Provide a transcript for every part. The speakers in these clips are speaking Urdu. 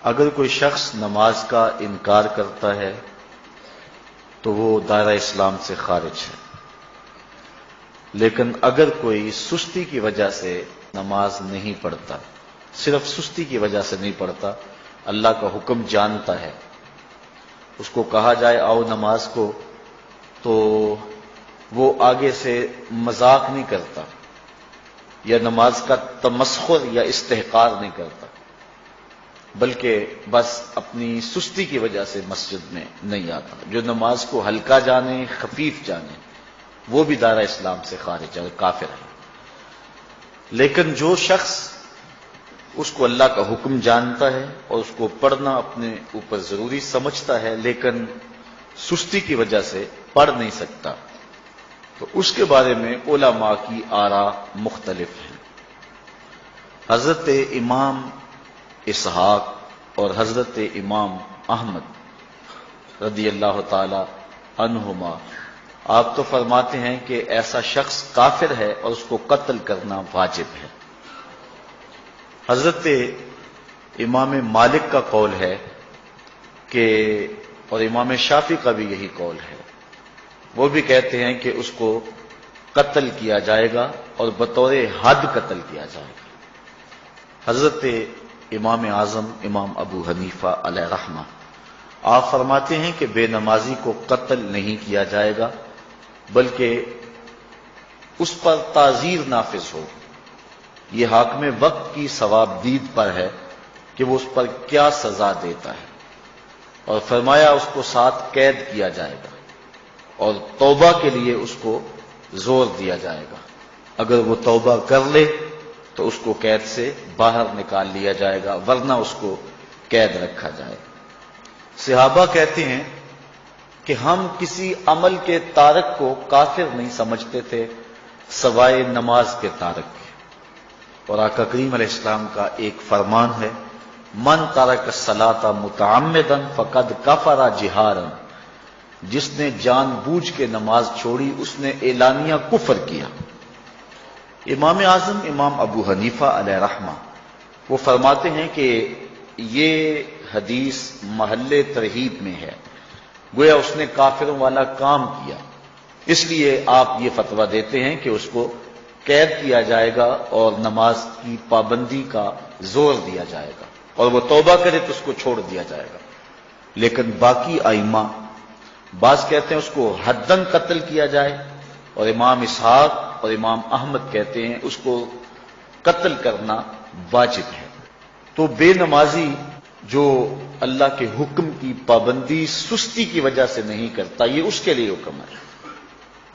اگر کوئی شخص نماز کا انکار کرتا ہے تو وہ دائرہ اسلام سے خارج ہے، لیکن اگر کوئی سستی کی وجہ سے نماز نہیں پڑھتا، صرف سستی کی وجہ سے نہیں پڑھتا، اللہ کا حکم جانتا ہے، اس کو کہا جائے آؤ نماز کو، تو وہ آگے سے مذاق نہیں کرتا یا نماز کا تمسخر یا استحقار نہیں کرتا، بلکہ بس اپنی سستی کی وجہ سے مسجد میں نہیں آتا۔ جو نماز کو ہلکا جانے، خفیف جانے، وہ بھی دائرہ اسلام سے خارج ہے اور کافر ہے۔ لیکن جو شخص اس کو اللہ کا حکم جانتا ہے اور اس کو پڑھنا اپنے اوپر ضروری سمجھتا ہے، لیکن سستی کی وجہ سے پڑھ نہیں سکتا، تو اس کے بارے میں علماء کی آراء مختلف ہیں۔ حضرت امام اسحاق اور حضرت امام احمد رضی اللہ تعالی عنہما آپ تو فرماتے ہیں کہ ایسا شخص کافر ہے اور اس کو قتل کرنا واجب ہے۔ حضرت امام مالک کا قول ہے کہ، اور امام شافعی کا بھی یہی قول ہے، وہ بھی کہتے ہیں کہ اس کو قتل کیا جائے گا اور بطور حد قتل کیا جائے گا۔ حضرت امام اعظم امام ابو حنیفہ علیہ رحمہ آپ فرماتے ہیں کہ بے نمازی کو قتل نہیں کیا جائے گا، بلکہ اس پر تعزیر نافذ ہو۔ یہ حاکم وقت کی ثواب دید پر ہے کہ وہ اس پر کیا سزا دیتا ہے، اور فرمایا اس کو 7 قید کیا جائے گا اور توبہ کے لیے اس کو زور دیا جائے گا۔ اگر وہ توبہ کر لے تو اس کو قید سے باہر نکال لیا جائے گا، ورنہ اس کو قید رکھا جائے گا۔ صحابہ کہتے ہیں کہ ہم کسی عمل کے تارک کو کافر نہیں سمجھتے تھے سوائے نماز کے تارک کے، اور آقا کریم علیہ السلام کا ایک فرمان ہے، من ترک الصلاۃ متعمدا فقد کفر جہارا، جس نے جان بوجھ کے نماز چھوڑی اس نے اعلانیہ کفر کیا۔ امام اعظم امام ابو حنیفہ علیہ رحمہ وہ فرماتے ہیں کہ یہ حدیث محل ترہیب میں ہے، گویا اس نے کافروں والا کام کیا، اس لیے آپ یہ فتویٰ دیتے ہیں کہ اس کو قید کیا جائے گا اور نماز کی پابندی کا زور دیا جائے گا، اور وہ توبہ کرے تو اس کو چھوڑ دیا جائے گا۔ لیکن باقی ائمہ بعض کہتے ہیں اس کو حداً قتل کیا جائے، اور امام اسحاق اور امام احمد کہتے ہیں اس کو قتل کرنا واجب ہے۔ تو بے نمازی جو اللہ کے حکم کی پابندی سستی کی وجہ سے نہیں کرتا، یہ اس کے لیے حکم ہے۔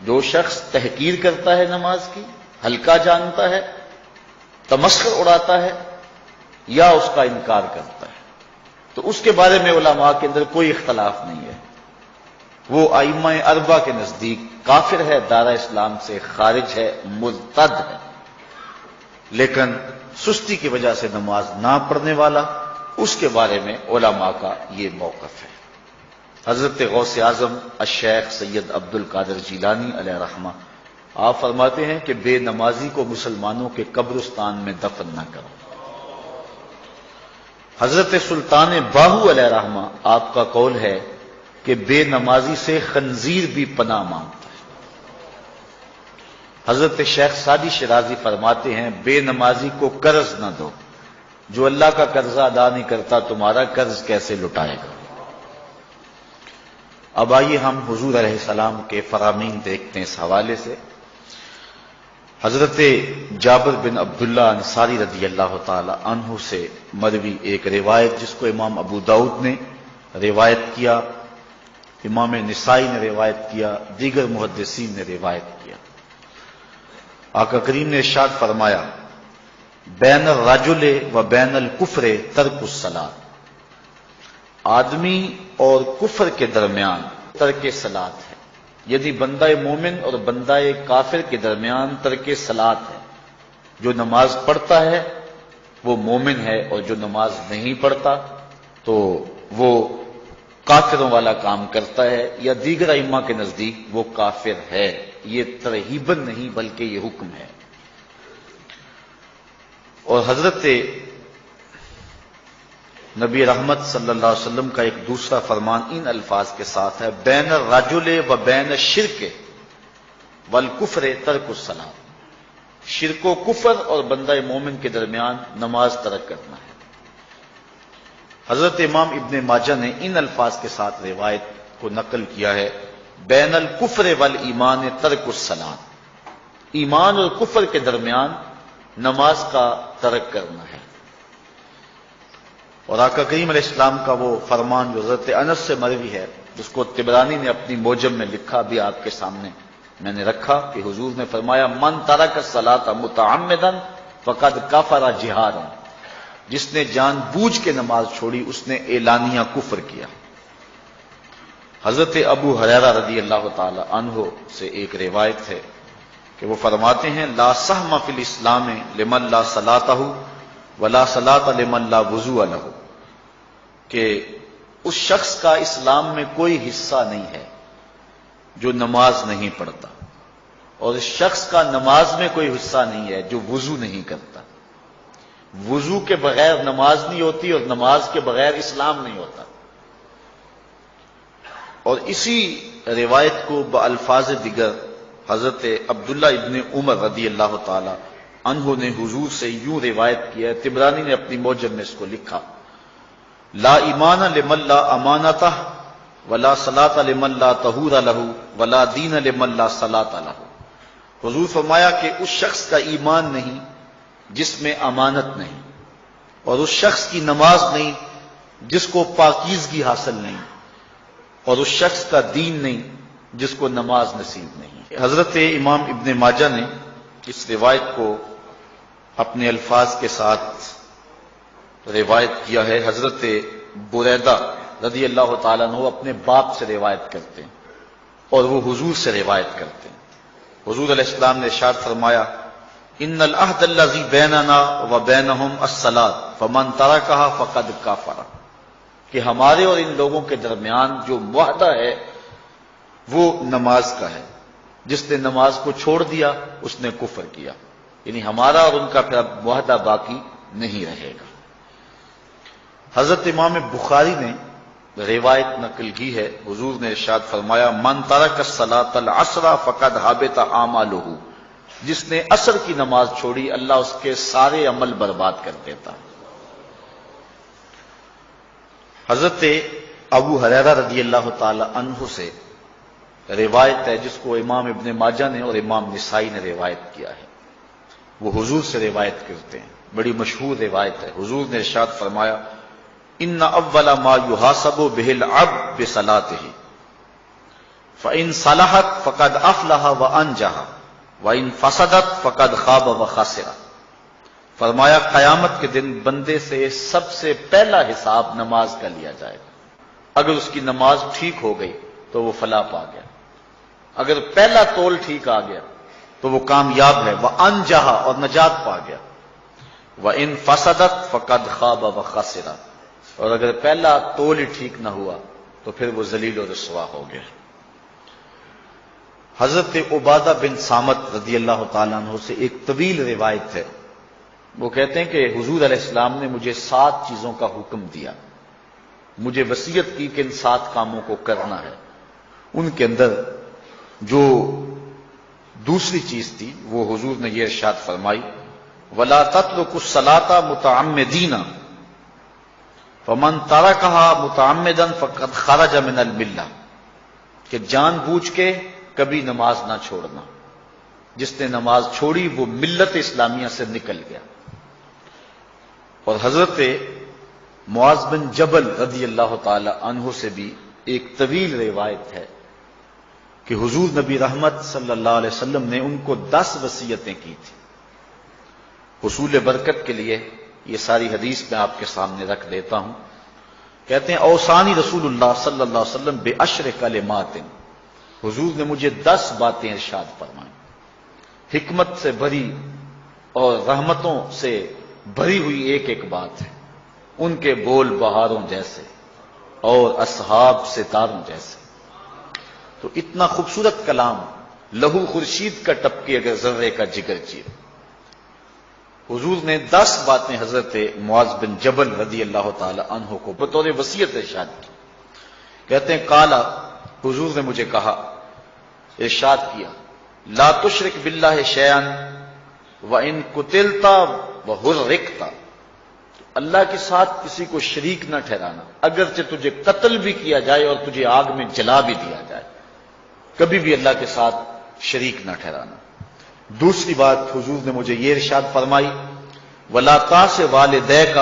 جو شخص تحقیر کرتا ہے نماز کی، ہلکا جانتا ہے، تمسخر اڑاتا ہے یا اس کا انکار کرتا ہے، تو اس کے بارے میں علماء کے اندر کوئی اختلاف نہیں ہے، وہ ائمہ اربعہ کے نزدیک کافر ہے، دائرہ اسلام سے خارج ہے، مرتد ہے۔ لیکن سستی کی وجہ سے نماز نہ پڑھنے والا، اس کے بارے میں علماء کا یہ موقف ہے۔ حضرت غوث اعظم الشیخ سید عبد القادر جیلانی علیہ رحمہ آپ فرماتے ہیں کہ بے نمازی کو مسلمانوں کے قبرستان میں دفن نہ کرو۔ حضرت سلطان باہو علیہ رحمہ آپ کا قول ہے کہ بے نمازی سے خنزیر بھی پناہ مانگتا ہے۔ حضرت شیخ سعدی شیرازی فرماتے ہیں بے نمازی کو قرض نہ دو، جو اللہ کا قرضہ ادا نہیں کرتا تمہارا قرض کیسے لٹائے گا۔ اب آئیے ہم حضور علیہ السلام کے فرامین دیکھتے ہیں اس حوالے سے۔ حضرت جابر بن عبداللہ انصاری رضی اللہ تعالی عنہ سے مروی ایک روایت، جس کو امام ابو داؤد نے روایت کیا، امام نسائی نے روایت کیا، دیگر محدثین نے روایت کیا۔ آقا کریم نے ارشاد فرمایا، بین الرجل و بین الکفر ترک الصلاۃ، آدمی اور کفر کے درمیان ترک صلاۃ ہے، یعنی بندہ مومن اور بندہ کافر کے درمیان ترک صلاۃ ہے۔ جو نماز پڑھتا ہے وہ مومن ہے، اور جو نماز نہیں پڑھتا تو وہ کافروں والا کام کرتا ہے، یا دیگر ائمہ کے نزدیک وہ کافر ہے۔ یہ ترہیباً نہیں بلکہ یہ حکم ہے۔ اور حضرت نبی رحمت صلی اللہ علیہ وسلم کا ایک دوسرا فرمان ان الفاظ کے ساتھ ہے، بین الرجل و بین الشرک والکفر ترک الصلاۃ، شرک و کفر اور بندہ مومن کے درمیان نماز ترک کرنا ہے۔ حضرت امام ابن ماجہ نے ان الفاظ کے ساتھ روایت کو نقل کیا ہے، بین الکفر والایمان ترک الصلاۃ، ایمان اور کفر کے درمیان نماز کا ترک کرنا ہے۔ اور آقا کریم علیہ السلام کا وہ فرمان جو حضرت انس سے مروی ہے، جس کو طبرانی نے اپنی موجم میں لکھا، بھی آپ کے سامنے میں نے رکھا، کہ حضور نے فرمایا من ترک الصلاۃ متعمدا فقد کفر جہارا، جس نے جان بوجھ کے نماز چھوڑی اس نے اعلانیہ کفر کیا۔ حضرت ابو ہریرہ رضی اللہ تعالی عنہ سے ایک روایت ہے کہ وہ فرماتے ہیں، لا سہم فی الاسلام لمن لا صلاۃ ولا صلاۃ لمن لا وضوء لہ، کہ اس شخص کا اسلام میں کوئی حصہ نہیں ہے جو نماز نہیں پڑھتا، اور اس شخص کا نماز میں کوئی حصہ نہیں ہے جو وضو نہیں کرتا۔ وضو کے بغیر نماز نہیں ہوتی اور نماز کے بغیر اسلام نہیں ہوتا۔ اور اسی روایت کو بالفاظ دیگر حضرت عبداللہ ابن عمر رضی اللہ تعالی عنہ نے حضور سے یوں روایت کیا ہے، طبرانی نے اپنی موجم میں اس کو لکھا، لا ایمان لمن لا امانتہ ولا صلاۃ لمن لا طہور لہ ولا دین لمن لا صلاۃ لہ۔ حضور فرمایا کہ اس شخص کا ایمان نہیں جس میں امانت نہیں، اور اس شخص کی نماز نہیں جس کو پاکیزگی حاصل نہیں، اور اس شخص کا دین نہیں جس کو نماز نصیب نہیں۔ حضرت امام ابن ماجہ نے اس روایت کو اپنے الفاظ کے ساتھ روایت کیا ہے۔ حضرت بریدہ رضی اللہ تعالیٰ عنہ اپنے باپ سے روایت کرتے ہیں اور وہ حضور سے روایت کرتے ہیں۔ حضور علیہ السلام نے ارشاد فرمایا، ان العہد الذی بیننا وبینہم الصلاۃ فمن ترکھا فقد کفر، کہ ہمارے اور ان لوگوں کے درمیان جو معاہدہ ہے وہ نماز کا ہے، جس نے نماز کو چھوڑ دیا اس نے کفر کیا، یعنی ہمارا اور ان کا پھر اب معاہدہ باقی نہیں رہے گا۔ حضرت امام بخاری نے روایت نقل کی ہے، حضور نے ارشاد فرمایا، من ترک الصلاۃ العصر فقد حبط اعمالہ، جس نے عصر کی نماز چھوڑی اللہ اس کے سارے عمل برباد کر دیتا۔ حضرت ابو ہریرہ رضی اللہ تعالی عنہ سے روایت ہے جس کو امام ابن ماجہ نے اور امام نسائی نے روایت کیا ہے، وہ حضور سے روایت کرتے ہیں، بڑی مشہور روایت ہے۔ حضور نے ارشاد فرمایا، ان اول ما یحاسب بہ العبد بصلاتہ فان صلحت فقد افلح وانجح وان فسدت فقد خاب وخسر۔ فرمایا قیامت کے دن بندے سے سب سے پہلا حساب نماز کا لیا جائے گا، اگر اس کی نماز ٹھیک ہو گئی تو وہ فلاح پا گیا، اگر پہلا تول ٹھیک آ گیا تو وہ کامیاب ہے، وانجح اور نجات پا گیا، وان فسدت فقد خاب وخسر، اور اگر پہلا تول ہی ٹھیک نہ ہوا تو پھر وہ ذلیل و رسوا ہو گیا۔ حضرت عبادہ بن صامت رضی اللہ تعالیٰ عنہ سے ایک طویل روایت ہے، وہ کہتے ہیں کہ حضور علیہ السلام نے مجھے 7 چیزوں کا حکم دیا، مجھے وصیت کی کہ ان 7 کاموں کو کرنا ہے۔ ان کے اندر جو دوسری چیز تھی وہ حضور نے یہ ارشاد فرمائی، وَلَا تَتْرُكُوا الصَّلَاةَ مُتَعَمِّدِينَ فَمَن تَرَكَهَا مُتَعَمِّدًا فَقَدْ خَرَجَ مِنَ الْمِلَّةِ، کہ جان بوجھ کے کبھی نماز نہ چھوڑنا، جس نے نماز چھوڑی وہ ملت اسلامیہ سے نکل گیا۔ اور حضرت معاذ بن جبل رضی اللہ تعالی عنہ سے بھی ایک طویل روایت ہے کہ حضور نبی رحمت صلی اللہ علیہ وسلم نے ان کو 10 وصیتیں کی تھی۔ حصول برکت کے لیے یہ ساری حدیث میں آپ کے سامنے رکھ دیتا ہوں۔ کہتے ہیں، اوصانی رسول اللہ صلی اللہ علیہ وسلم بعشر کلمات، حضور نے مجھے 10 باتیں ارشاد فرمائیں، حکمت سے بھری اور رحمتوں سے بھری ہوئی ایک ایک بات ہے، ان کے بول بہاروں جیسے اور اصحاب ستاروں جیسے۔ تو اتنا خوبصورت کلام، لہو خورشید کا ٹپکے اگر ذرے کا جگر چیر۔ حضور نے 10 باتیں حضرت معاذ بن جبل رضی اللہ تعالی عنہ کو بطور وصیت ارشاد کی. کہتے ہیں قالا، حضور نے مجھے کہا، ارشاد کیا، لا تشرک باللہ شیئا وان قتلت وحرقت، اللہ کے ساتھ کسی کو شریک نہ ٹھہرانا، اگرچہ تجھے قتل بھی کیا جائے اور تجھے آگ میں جلا بھی دیا جائے، کبھی بھی اللہ کے ساتھ شریک نہ ٹھہرانا. دوسری بات حضور نے مجھے یہ ارشاد فرمائی، ولا تاس والدیک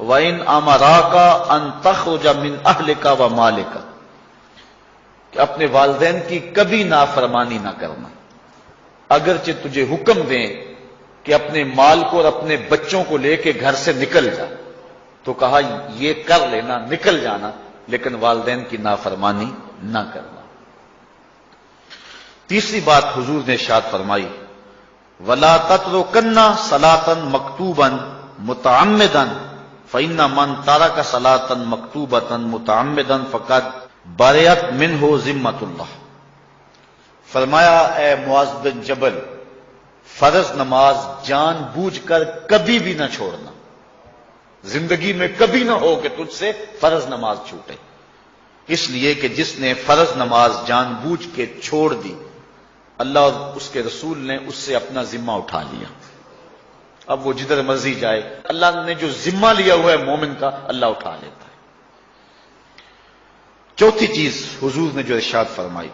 وان امراک ان تخرج من اہلک ومالک، کہ اپنے والدین کی کبھی نافرمانی نہ کرنا، اگرچہ تجھے حکم دیں کہ اپنے مال کو اور اپنے بچوں کو لے کے گھر سے نکل جا، تو کہا یہ کر لینا، نکل جانا، لیکن والدین کی نافرمانی نہ کرنا. تیسری بات حضور نے ارشاد فرمائی، ولا تترکن صلاۃ مکتوبا متعمدا فإن من ترک صلاۃ مکتوبۃ متعمدا فقد برئت منہ ذمۃ اللہ. فرمایا اے معاذ بن جبل، فرض نماز جان بوجھ کر کبھی بھی نہ چھوڑنا، زندگی میں کبھی نہ ہو کہ تجھ سے فرض نماز چھوٹے، اس لیے کہ جس نے فرض نماز جان بوجھ کے چھوڑ دی، اللہ اور اس کے رسول نے اس سے اپنا ذمہ اٹھا لیا. اب وہ جدھر مرضی جائے، اللہ نے جو ذمہ لیا ہوا ہے مومن کا، اللہ اٹھا لیتا ہے. چوتھی چیز حضور نے جو ارشاد فرمائی،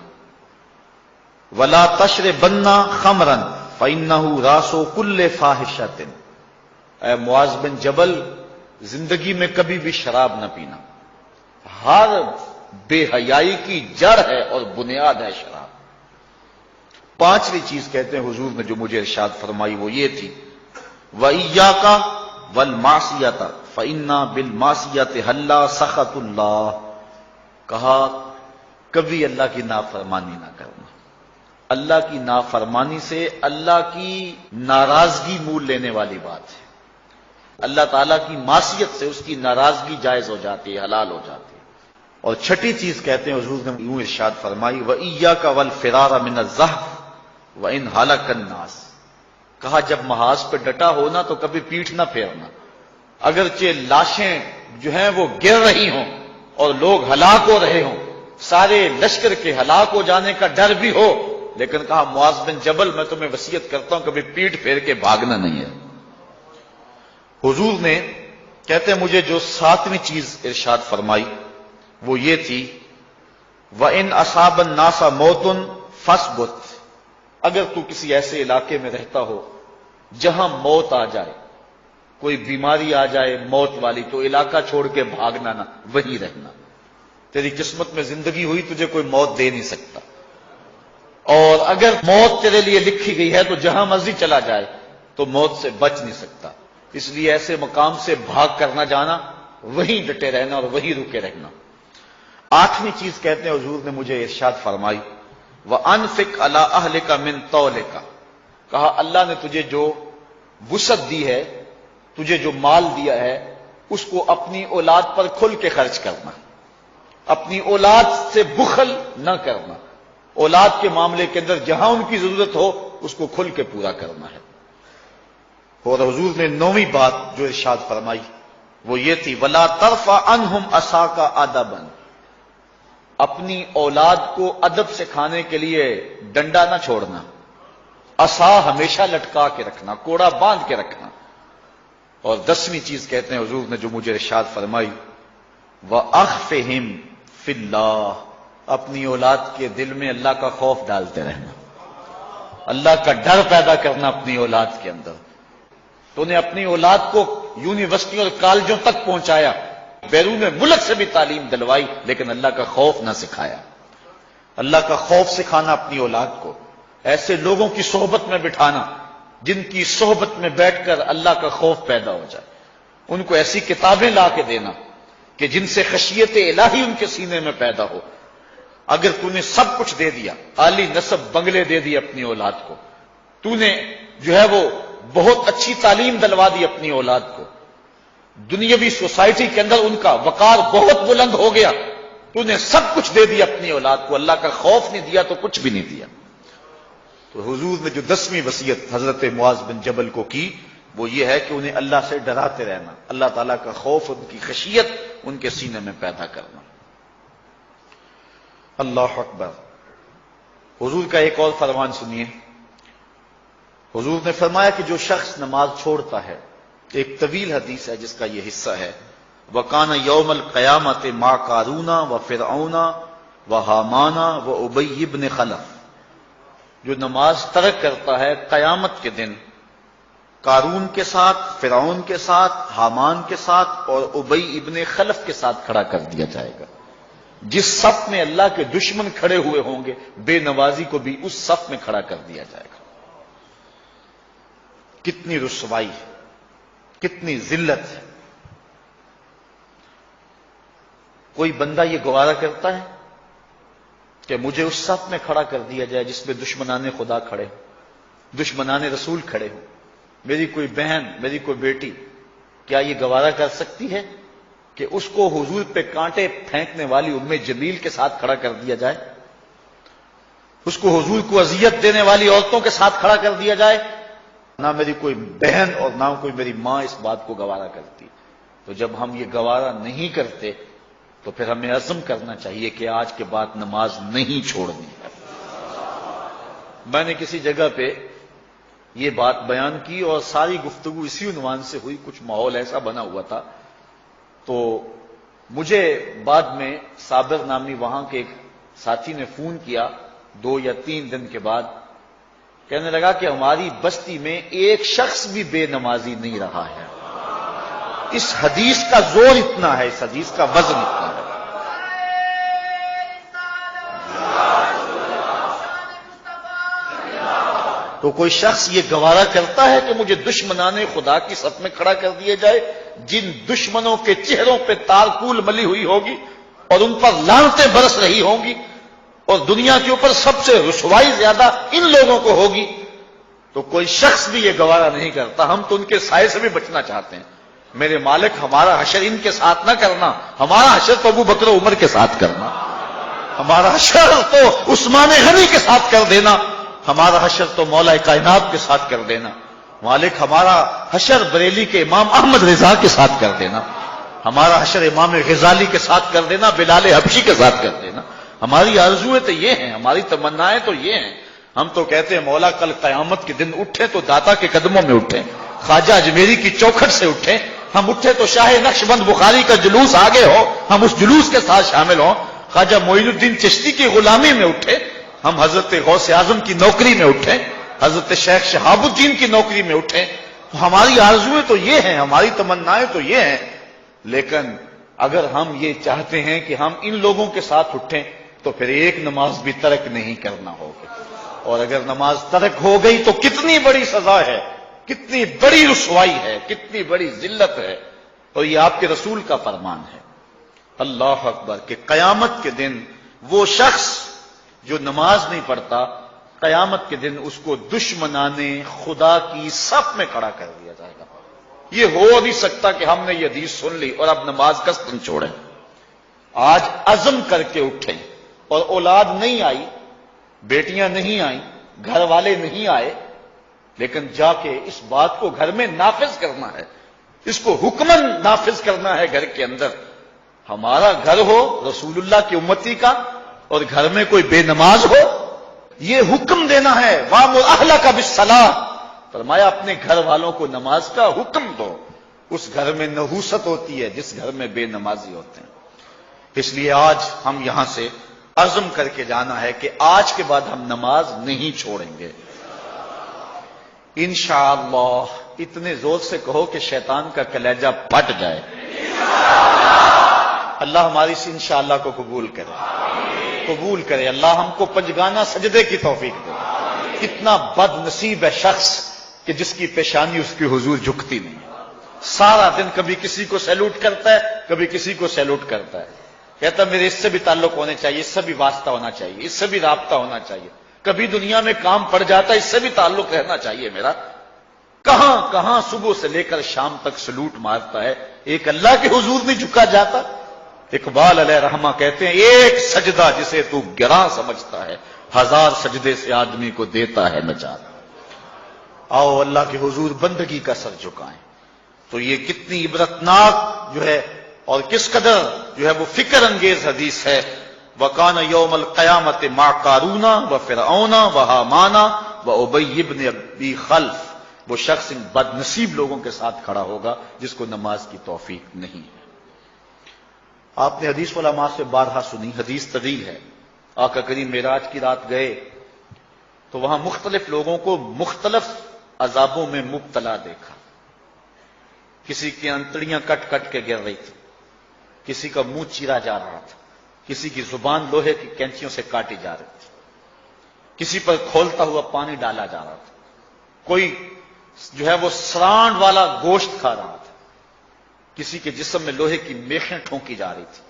ولا تشربن خمرا فإنه راس كل فاحشۃ، اے معاذ بن جبل، زندگی میں کبھی بھی شراب نہ پینا، ہر بے حیائی کی جڑ ہے اور بنیاد ہے شراب. پانچویں چیز کہتے ہیں حضور نے جو مجھے ارشاد فرمائی وہ یہ تھی، وَإِيَّاكَ وَالْمَعْصِيَةَ فَإِنَّ بِالْمَعْصِيَةِ حَلَّ سَخَطُ اللَّهِ، کہا کبھی اللہ کی نافرمانی نہ کرنا، اللہ کی نافرمانی سے اللہ کی ناراضگی مول لینے والی بات ہے. اللہ تعالیٰ کی معصیت سے اس کی ناراضگی جائز ہو جاتی ہے، حلال ہو جاتی ہے. اور چھٹی چیز کہتے ہیں حضور نے یوں ارشاد فرمائی، وَإِيَّاكَ وَالْفِرَارَ مِنَ الزَّحْفِ وَإِنْ هَلَكَ النَّاسِ، کہا جب محاذ پہ ڈٹا ہونا تو کبھی پیٹھ نہ پھیرنا، اگرچہ لاشیں جو ہیں وہ گر رہی ہوں اور لوگ ہلاک ہو رہے ہوں، سارے لشکر کے ہلاک ہو جانے کا ڈر بھی ہو، لیکن کہا معاذ بن جبل میں تمہیں وصیت کرتا ہوں کبھی پیٹ پھیر کے بھاگنا نہیں ہے. حضور نے کہتے ہیں مجھے جو ساتویں چیز ارشاد فرمائی وہ یہ تھی، وَإِنْ أَصَابَ النَّاسَ مَوْتٌ فَاصْبُتْ، اگر تو کسی ایسے علاقے میں رہتا ہو جہاں موت آ جائے، کوئی بیماری آ جائے موت والی، تو علاقہ چھوڑ کے بھاگنا نہ، وہیں رہنا. تیری قسمت میں زندگی ہوئی، تجھے کوئی موت دے نہیں سکتا، اور اگر موت تیرے لیے لکھی گئی ہے تو جہاں مرضی چلا جائے تو موت سے بچ نہیں سکتا. اس لیے ایسے مقام سے بھاگ کر نہ جانا، وہیں ڈٹے رہنا اور وہیں رکے رہنا. آٹھویں چیز کہتے ہیں حضور نے مجھے ارشاد فرمائی، وَأَنفِقْ عَلَىٰ أَهْلِكَ مِن طَوْلِكَ، کہا اللہ نے تجھے جو وسعت دی ہے، تجھے جو مال دیا ہے، اس کو اپنی اولاد پر کھل کے خرچ کرنا، اپنی اولاد سے بخل نہ کرنا، اولاد کے معاملے کے اندر جہاں ان کی ضرورت ہو اس کو کھل کے پورا کرنا ہے. اور حضور نے نویں بات جو ارشاد فرمائی وہ یہ تھی، وَلَا تَرْفَعْ عَنْهُمْ عَصَاكَ عَدَبًا، اپنی اولاد کو ادب سکھانے کے لیے ڈنڈا نہ چھوڑنا، عصا ہمیشہ لٹکا کے رکھنا، کوڑا باندھ کے رکھنا. اور 10ویں چیز کہتے ہیں حضور نے جو مجھے ارشاد فرمائی، وَأَخْفِهِمْ فِي اللَّهِ، اپنی اولاد کے دل میں اللہ کا خوف ڈالتے رہنا، اللہ کا ڈر پیدا کرنا اپنی اولاد کے اندر. تو نے اپنی اولاد کو یونیورسٹی اور کالجوں تک پہنچایا، بیرون ملک سے بھی تعلیم دلوائی، لیکن اللہ کا خوف نہ سکھایا. اللہ کا خوف سکھانا اپنی اولاد کو، ایسے لوگوں کی صحبت میں بٹھانا جن کی صحبت میں بیٹھ کر اللہ کا خوف پیدا ہو جائے، ان کو ایسی کتابیں لا کے دینا کہ جن سے خشیت الہی ان کے سینے میں پیدا ہو. اگر تو نے سب کچھ دے دیا، عالی نسب بنگلے دے دی اپنی اولاد کو، تو نے جو ہے وہ بہت اچھی تعلیم دلوا دی اپنی اولاد کو، دنیاوی سوسائٹی کے اندر ان کا وقار بہت بلند ہو گیا، تو نے سب کچھ دے دیا اپنی اولاد کو، اللہ کا خوف نہیں دیا تو کچھ بھی نہیں دیا. تو حضور نے جو 10ویں وصیت حضرت معاذ بن جبل کو کی وہ یہ ہے کہ انہیں اللہ سے ڈراتے رہنا، اللہ تعالیٰ کا خوف، ان کی خشیت ان کے سینے میں پیدا کرنا۔ اللہ اکبر۔ حضور کا ایک اور فرمان سنیے۔ حضور نے فرمایا کہ جو شخص نماز چھوڑتا ہے، ایک طویل حدیث ہے جس کا یہ حصہ ہے، وَقَانَ يَوْمَ الْقِيَامَةِ مَا قَارُونَ وَفِرْعَوْنَ وَحَامَانَ وَأُبَيِّ بْنِ خَلَف۔ جو نماز ترک کرتا ہے قیامت کے دن قارون کے ساتھ، فرعون کے ساتھ، حامان کے ساتھ اور ابی ابن خلف کے ساتھ کھڑا کر دیا جائے گا۔ جس صف میں اللہ کے دشمن کھڑے ہوئے ہوں گے، بے نمازی کو بھی اس صف میں کھڑا کر دیا جائے گا۔ کتنی رسوائی ہے، کتنی ذلت ہے۔ کوئی بندہ یہ گوارا کرتا ہے کہ مجھے اس صف میں کھڑا کر دیا جائے جس میں دشمنان خدا کھڑے ہوں، دشمنان رسول کھڑے ہوں، میری کوئی بہن، میری کوئی بیٹی، کیا یہ گوارا کر سکتی ہے کہ اس کو حضور پہ کانٹے پھینکنے والی ام جمیل کے ساتھ کھڑا کر دیا جائے، اس کو حضور کو اذیت دینے والی عورتوں کے ساتھ کھڑا کر دیا جائے؟ نہ میری کوئی بہن اور نہ کوئی میری ماں اس بات کو گوارا کرتی۔ تو جب ہم یہ گوارا نہیں کرتے تو پھر ہمیں عزم کرنا چاہیے کہ آج کے بعد نماز نہیں چھوڑنی ہے۔ میں نے کسی جگہ پہ یہ بات بیان کی اور ساری گفتگو اسی عنوان سے ہوئی، کچھ ماحول ایسا بنا ہوا تھا، تو مجھے بعد میں صابر نامی وہاں کے ایک ساتھی نے فون کیا 2 یا 3 دن کے بعد، کہنے لگا کہ ہماری بستی میں ایک شخص بھی بے نمازی نہیں رہا ہے۔ اس حدیث کا زور اتنا ہے، اس حدیث کا وزن اتنا ہے۔ تو کوئی شخص یہ گوارا کرتا ہے کہ مجھے دشمنان خدا کی صف میں کھڑا کر دیا جائے، جن دشمنوں کے چہروں پہ تارکول ملی ہوئی ہوگی اور ان پر لعنتیں برس رہی ہوں گی، اور دنیا کے اوپر سب سے رسوائی زیادہ ان لوگوں کو ہوگی، تو کوئی شخص بھی یہ گوارا نہیں کرتا۔ ہم تو ان کے سائے سے بھی بچنا چاہتے ہیں۔ میرے مالک، ہمارا حشر ان کے ساتھ نہ کرنا، ہمارا حشر تو ابو بکر عمر کے ساتھ کرنا، ہمارا حشر تو عثمان غنی کے ساتھ کر دینا، ہمارا حشر تو مولا کائنات کے ساتھ کر دینا۔ مالک، ہمارا حشر بریلی کے امام احمد رضا کے ساتھ کر دینا، ہمارا حشر امام غزالی کے ساتھ کر دینا، بلال حبشی کے ساتھ کر دینا۔ ہماری آرزویں تو یہ ہیں، ہماری تمنائیں تو یہ ہیں۔ ہم تو کہتے ہیں مولا کل قیامت کے دن اٹھے تو داتا کے قدموں میں اٹھیں، خواجہ اجمیری کی چوکھٹ سے اٹھیں، ہم اٹھے تو شاہ نقشبند بخاری کا جلوس آگے ہو، ہم اس جلوس کے ساتھ شامل ہوں، خواجہ معین الدین چشتی کی غلامی میں اٹھے، ہم حضرت غوث اعظم کی نوکری میں اٹھیں، حضرت شیخ شہاب الدین کی نوکری میں اٹھیں۔ تو ہماری آرزویں تو یہ ہیں، ہماری تمنائیں تو یہ ہیں، لیکن اگر ہم یہ چاہتے ہیں کہ ہم ان لوگوں کے ساتھ اٹھیں تو پھر ایک نماز بھی ترک نہیں کرنا ہوگا، اور اگر نماز ترک ہو گئی تو کتنی بڑی سزا ہے، کتنی بڑی رسوائی ہے، کتنی بڑی ذلت ہے۔ اور یہ آپ کے رسول کا فرمان ہے، اللہ اکبر، کہ قیامت کے دن وہ شخص جو نماز نہیں پڑھتا، قیامت کے دن اس کو دشمنان خدا کی صف میں کھڑا کر دیا جائے گا۔ یہ ہو نہیں سکتا کہ ہم نے یہ حدیث سن لی اور اب نماز قصدن چھوڑیں۔ آج عزم کر کے اٹھیں، اور اولاد نہیں آئی، بیٹیاں نہیں آئیں، گھر والے نہیں آئے، لیکن جا کے اس بات کو گھر میں نافذ کرنا ہے، اس کو حکمن نافذ کرنا ہے گھر کے اندر۔ ہمارا گھر ہو رسول اللہ کی امتی کا اور گھر میں کوئی بے نماز ہو، یہ حکم دینا ہے، وَأْمُرْ أَهْلَكَ بِالصَّلَاةِ، فرمایا اپنے گھر والوں کو نماز کا حکم دو۔ اس گھر میں نحوست ہوتی ہے جس گھر میں بے نمازی ہوتے ہیں۔ اس لیے آج ہم یہاں سے عزم کر کے جانا ہے کہ آج کے بعد ہم نماز نہیں چھوڑیں گے انشاءاللہ۔ اتنے زور سے کہو کہ شیطان کا کلیجہ پھٹ جائے۔ اللہ ہماری اس انشاءاللہ کو قبول کرے، قبول کرے۔ اللہ ہم کو پنجگانہ سجدے کی توفیق دے۔ کتنا بد نصیب ہے شخص کہ جس کی پیشانی اس کی حضور جھکتی نہیں، سارا دن کبھی کسی کو سیلوٹ کرتا ہے، کبھی کسی کو سیلوٹ کرتا ہے، کہتا میرے اس سے بھی تعلق ہونے چاہیے، اس سے بھی واسطہ ہونا چاہیے، اس سے بھی رابطہ ہونا چاہیے، کبھی دنیا میں کام پڑ جاتا ہے، اس سے بھی تعلق رہنا چاہیے میرا۔ کہاں کہاں صبح سے لے کر شام تک سلوٹ مارتا ہے، ایک اللہ کے حضور نہیں جھکا جاتا۔ اقبال علیہ رحمہ کہتے ہیں ایک سجدہ جسے تو گراں سمجھتا ہے، 1000 سجدے سے آدمی کو دیتا ہے نجات۔ آؤ اللہ کے حضور بندگی کا سر جھکائیں. تو یہ کتنی عبرتناک جو ہے اور کس قدر جو ہے وہ فکر انگیز حدیث ہے. وَقَانَ يَوْمَ الْقِيَامَةِ مَعَ قَارُونَ وَفِرْعَوْنَ وَهَامَانَ وَأُبَيِّ بْنِ أَبِي خَلْفَ. وہ شخص ان بد نصیب لوگوں کے ساتھ کھڑا ہوگا جس کو نماز کی توفیق نہیں ہے. آپ نے حدیث علماء سے بارہا سنی، حدیث طویل ہے. آقا کریم معراج کی رات گئے تو وہاں مختلف لوگوں کو مختلف عذابوں میں مبتلا دیکھا. کسی کی انتڑیاں کٹ کٹ کے گر رہی تھی، کسی کا منہ چیرا جا رہا تھا، کسی کی زبان لوہے کی کینچیوں سے کاٹی جا رہی تھی، کسی پر کھولتا ہوا پانی ڈالا جا رہا تھا، کوئی جو ہے وہ سرانڈ والا گوشت کھا رہا تھا، کسی کے جسم میں لوہے کی میخیں ٹھونکی جا رہی تھی.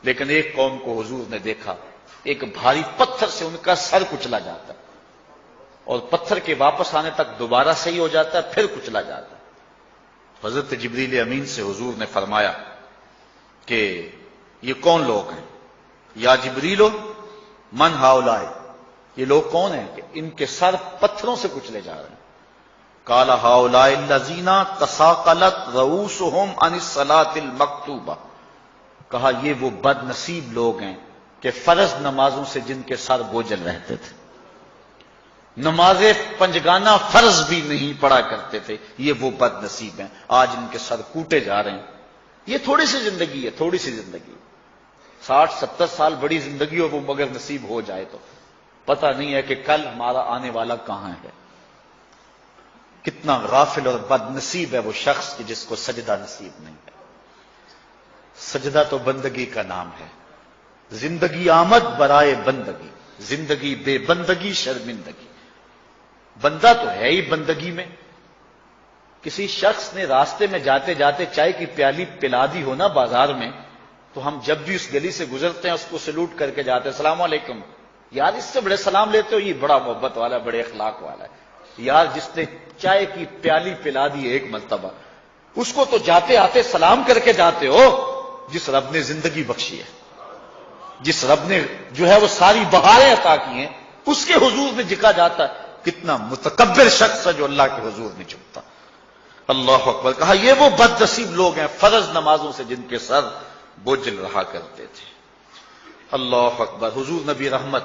لیکن ایک قوم کو حضور نے دیکھا، ایک بھاری پتھر سے ان کا سر کچلا جاتا ہے اور پتھر کے واپس آنے تک دوبارہ صحیح ہو جاتا ہے، پھر کچلا جاتا ہے. حضرت جبریل امین سے حضور نے فرمایا کہ یہ کون لوگ ہیں؟ یا جبریلو من ہاؤلائے، یہ لوگ کون ہیں کہ ان کے سر پتھروں سے کچلے جا رہے ہیں؟ قال ہاؤلائے الذین تثاقلت رؤوسہم عن الصلاۃ المکتوبہ. کہا یہ وہ بد نصیب لوگ ہیں کہ فرض نمازوں سے جن کے سر بوجھل رہتے تھے، نماز پنجگانہ فرض بھی نہیں پڑھا کرتے تھے، یہ وہ بد نصیب ہیں. آج ان کے سر کوٹے جا رہے ہیں. یہ تھوڑی سی زندگی ہے، تھوڑی سی زندگی، 60-70 سال بڑی زندگی ہو وہ مگر نصیب ہو جائے تو پتہ نہیں ہے کہ کل ہمارا آنے والا کہاں ہے. کتنا غافل اور بد نصیب ہے وہ شخص کہ جس کو سجدہ نصیب نہیں ہے. سجدہ تو بندگی کا نام ہے. زندگی آمد برائے بندگی، زندگی بے بندگی شرمندگی. بندہ تو ہے ہی بندگی میں. کسی شخص نے راستے میں جاتے جاتے چائے کی پیالی پلا دی ہو نا بازار میں، تو ہم جب بھی اس گلی سے گزرتے ہیں اس کو سلوٹ کر کے جاتے ہیں، السلام علیکم. یار اس سے بڑے سلام لیتے ہو، یہ بڑا محبت والا ہے، بڑے اخلاق والا ہے. یار جس نے چائے کی پیالی پلا دی ایک مرتبہ، اس کو تو جاتے آتے سلام کر کے جاتے ہو. جس رب نے زندگی بخشی ہے، جس رب نے جو ہے وہ ساری بہاریں عطا کی ہیں، اس کے حضور میں جھکا جاتا ہے. کتنا متکبر شخص ہے جو اللہ کے حضور میں جھکتا. اللہ اکبر. کہا یہ وہ بد نصیب لوگ ہیں فرض نمازوں سے جن کے سر بوجھل رہا کرتے تھے. اللہ اکبر. حضور نبی رحمت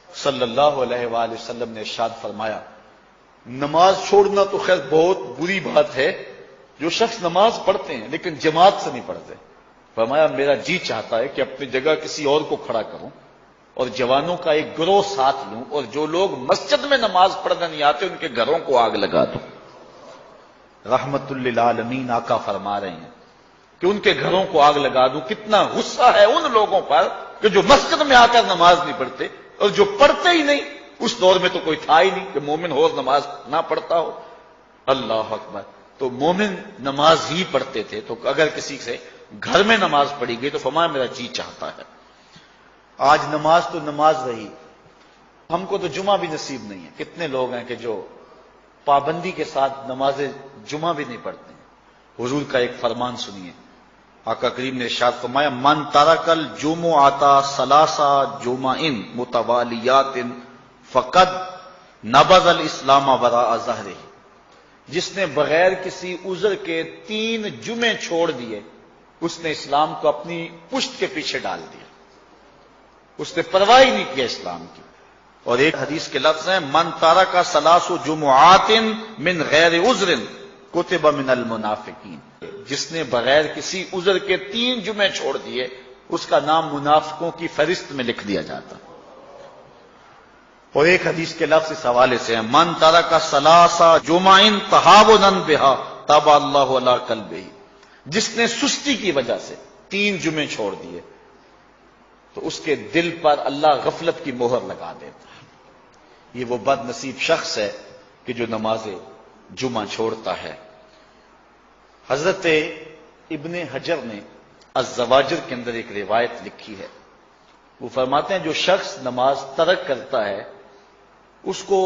صلی اللہ علیہ وآلہ وسلم نے ارشاد فرمایا، نماز چھوڑنا تو خیر بہت بری بات ہے. جو شخص نماز پڑھتے ہیں لیکن جماعت سے نہیں پڑھتے، فرمایا میرا جی چاہتا ہے کہ اپنی جگہ کسی اور کو کھڑا کروں اور جوانوں کا ایک گروہ ساتھ لوں، اور جو لوگ مسجد میں نماز پڑھنا نہیں آتے ان کے گھروں کو آگ لگا دوں. رحمت للعالمین آقا فرما رہے ہیں کہ ان کے گھروں کو آگ لگا دوں. کتنا غصہ ہے ان لوگوں پر کہ جو مسجد میں آ کر نماز نہیں پڑھتے، اور جو پڑھتے ہی نہیں. اس دور میں تو کوئی تھا ہی نہیں کہ مومن ہو نماز نہ پڑھتا ہو. اللہ اکبر. تو مومن نماز ہی پڑھتے تھے. تو اگر کسی سے گھر میں نماز پڑھی گئی تو فرمایا میرا جی چاہتا ہے. آج نماز تو نماز رہی، ہم کو تو جمعہ بھی نصیب نہیں ہے. کتنے لوگ ہیں کہ جو پابندی کے ساتھ نماز جمعہ بھی نہیں پڑھتے ہیں. حضور کا ایک فرمان سنیے. آقا کریم نے ارشاد فرمایا، من ترک الجمعۃ ثلاث جمع متوالیات فقد نبذ الاسلام وراء ظہرہ. جس نے بغیر کسی عذر کے 3 جمعے چھوڑ دیے، اس نے اسلام کو اپنی پشت کے پیچھے ڈال دیا. اس نے پرواہ ہی نہیں کیا اسلام کی. اور ایک حدیث کے لفظ ہیں، من ترک ثلاث جمعات من غیر عذر کتب من المنافقین. جس نے بغیر کسی عذر کے 3 جمعے چھوڑ دیے، اس کا نام منافقوں کی فہرست میں لکھ دیا جاتا. اور ایک حدیث کے لفظ اس حوالے سے ہیں، من ترک ثلاث جمع تہاونا بہا طبع اللہ علی قلبہ. جس نے سستی کی وجہ سے 3 جمعے چھوڑ دیے تو اس کے دل پر اللہ غفلت کی مہر لگا دیتا ہے. یہ وہ بد نصیب شخص ہے کہ جو نماز جمعہ چھوڑتا ہے. حضرت ابن حجر نے الزواجر کے اندر ایک روایت لکھی ہے. وہ فرماتے ہیں جو شخص نماز ترک کرتا ہے اس کو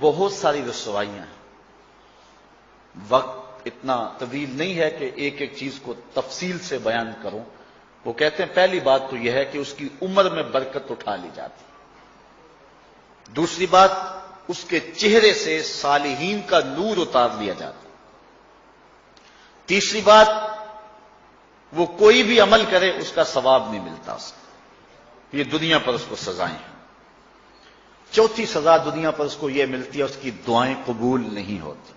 بہت ساری رسوائیاں ہیں. وقت اتنا طویل نہیں ہے کہ ایک ایک چیز کو تفصیل سے بیان کروں. وہ کہتے ہیں پہلی بات تو یہ ہے کہ اس کی عمر میں برکت اٹھا لی جاتی. دوسری بات اس کے چہرے سے صالحین کا نور اتار لیا جاتا ہے۔ تیسری بات، وہ کوئی بھی عمل کرے اس کا ثواب نہیں ملتا اس کو، یہ دنیا پر اس کو سزائیں ہیں۔ چوتھی سزا دنیا پر اس کو یہ ملتی ہے، اس کی دعائیں قبول نہیں ہوتی۔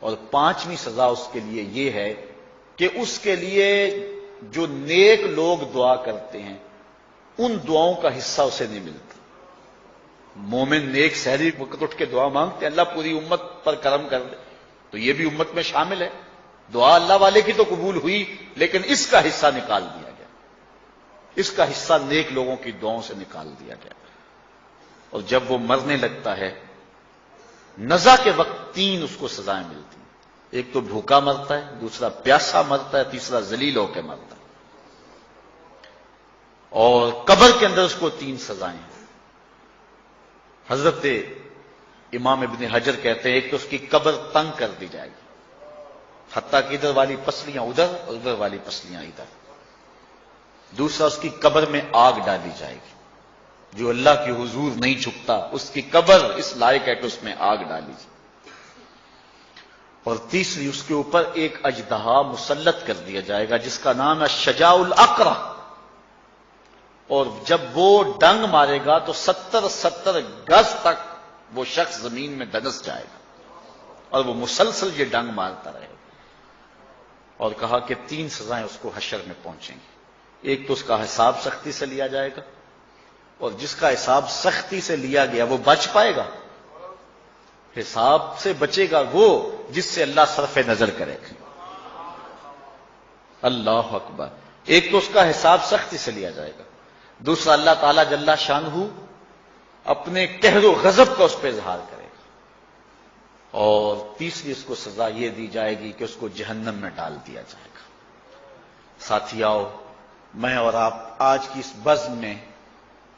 اور پانچویں سزا اس کے لیے یہ ہے کہ اس کے لیے جو نیک لوگ دعا کرتے ہیں ان دعاؤں کا حصہ اسے نہیں ملتا۔ مومن نیک سحری وقت اٹھ کے دعا مانگتے ہیں اللہ پوری امت پر کرم کر دے، تو یہ بھی امت میں شامل ہے۔ دعا اللہ والے کی تو قبول ہوئی، لیکن اس کا حصہ نکال دیا گیا، اس کا حصہ نیک لوگوں کی دعاؤں سے نکال دیا گیا۔ اور جب وہ مرنے لگتا ہے نزا کے وقت تین اس کو سزائیں ملتی ہیں، ایک تو بھوکا مرتا ہے، دوسرا پیاسا مرتا ہے، تیسرا ذلیل ہو کے مرتا ہے۔ اور قبر کے اندر اس کو تین سزائیں ہیں۔ حضرت امام ابن حجر کہتے ہیں ایک تو اس کی قبر تنگ کر دی جائے گی، حتیٰ کہ ادھر والی پسلیاں ادھر اور ادھر والی پسلیاں ادھر۔ دوسرا اس کی قبر میں آگ ڈالی جائے گی، جو اللہ کے حضور نہیں جھکتا اس کی قبر اس لائق ہے کہ اس میں آگ ڈالی جائے۔ اور تیسری اس کے اوپر ایک اژدہا مسلط کر دیا جائے گا جس کا نام ہے شجاع الاقرع، اور جب وہ ڈنگ مارے گا تو 70 گز تک وہ شخص زمین میں دنس جائے گا، اور وہ مسلسل یہ ڈنگ مارتا رہے گا۔ اور کہا کہ تین سزائیں اس کو حشر میں پہنچیں گی، ایک تو اس کا حساب سختی سے لیا جائے گا، اور جس کا حساب سختی سے لیا گیا وہ بچ پائے گا؟ حساب سے بچے گا وہ جس سے اللہ صرف نظر کرے گا۔ اللہ اکبر۔ ایک تو اس کا حساب سختی سے لیا جائے گا، دوسرا اللہ تعالیٰ جل شانہ اپنے قہر و غضب کا اس پہ اظہار کرے گا، اور تیسری اس کو سزا یہ دی جائے گی کہ اس کو جہنم میں ڈال دیا جائے گا۔ ساتھیاؤ، میں اور آپ آج کی اس بزم میں